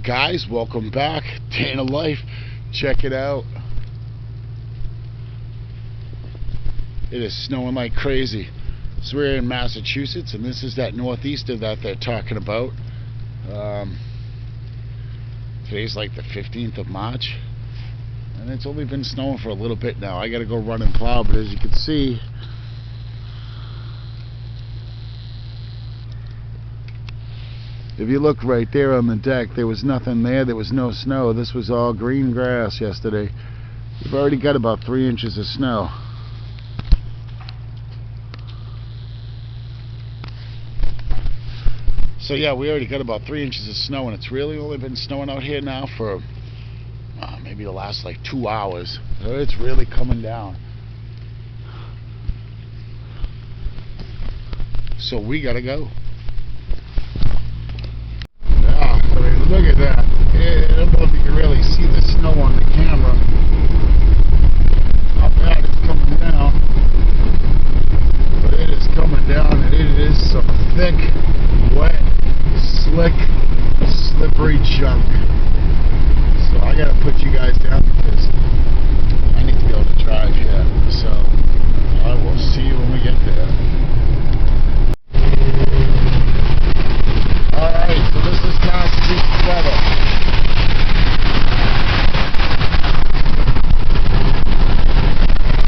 up, guys? Welcome back. Day in a life. Check it out. It is snowing like crazy. So we're in Massachusetts, and this is that northeaster that they're talking about. Today's like the 15th of March, and it's only been snowing for a little bit now. I gotta go run and plow, but as you can see, if you look right there on the deck, there was nothing there. There was no snow. This was all green grass yesterday. We've already got about 3 inches of snow. So yeah, we already got about 3 inches of snow, and it's really only been snowing out here now for maybe the last like 2 hours. So it's really coming down. So we gotta go. Look at that. I don't know if you can really see the snow on the camera. How bad it's coming down. But it is coming down, and it is some thick, wet, slick, slippery junk. So I gotta put you guys down because I need to be able to drive here. So I will see you when we get there. Alright, so this is Massachusetts weather.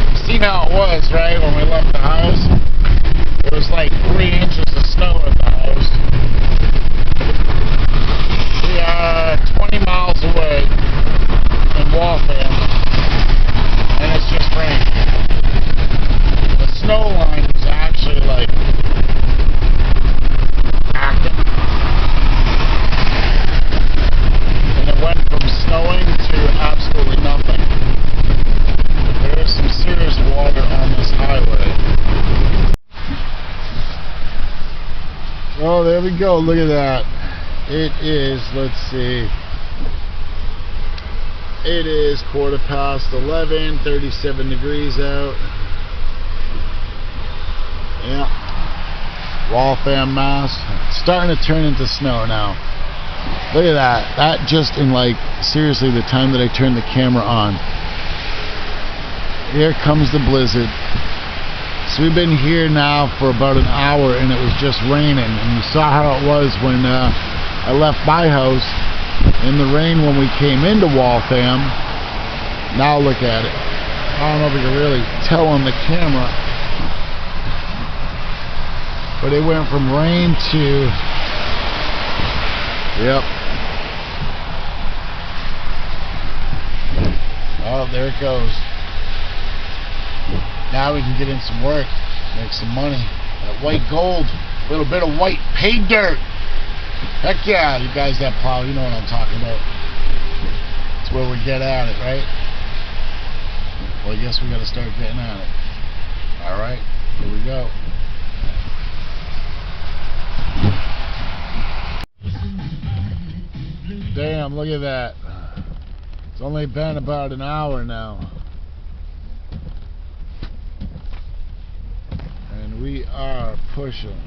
You see how it was, right, when we left the house? It was like 3 inches of snow at the house. We are 20 miles away in Waltham, and it's just rain. The snow line is actually like acting. And it went from snowing to absolutely nothing. There is some serious water on this highway. Oh, there we go. Look at that. It is, let's see. It is 11:15, 37 degrees out. Yeah. Waltham, Mass. It's starting to turn into snow now. Look at that. That just in like, seriously, the time that I turned the camera on. Here comes the blizzard. So we've been here now for about an hour, and it was just raining. And you saw how it was when I left my house in the rain when we came into Waltham. Now look at it. I don't know if you can really tell on the camera, but it went from rain to, yep. Oh, there it goes. Now we can get in some work, make some money. That white gold, a little bit of white pay dirt. Heck yeah, you guys that plow, you know what I'm talking about. It's where we get at it, right? Well, I guess we gotta start getting at it. Alright, here we go. Damn, look at that. It's only been about an hour now. And we are pushing.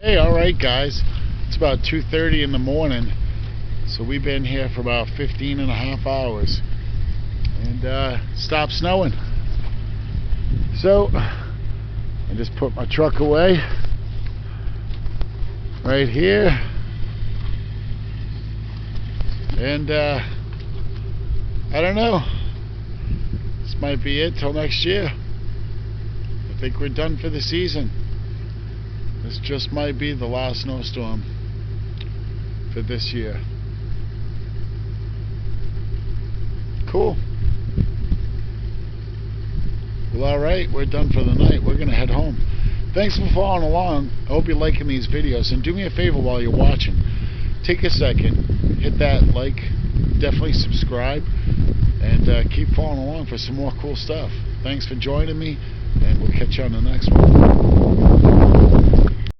Hey, alright guys, it's about 2:30 in the morning, so we've been here for about 15 and a half hours, and stopped snowing. So I just put my truck away right here, and I don't know, this might be it till next year. I think we're done for the season. This just might be the last snowstorm for this year. Cool. Well, alright, we're done for the night. We're going to head home. Thanks for following along. I hope you're liking these videos. And do me a favor while you're watching. Take a second, hit that like, definitely subscribe, and keep following along for some more cool stuff. Thanks for joining me, and we'll catch you on the next one.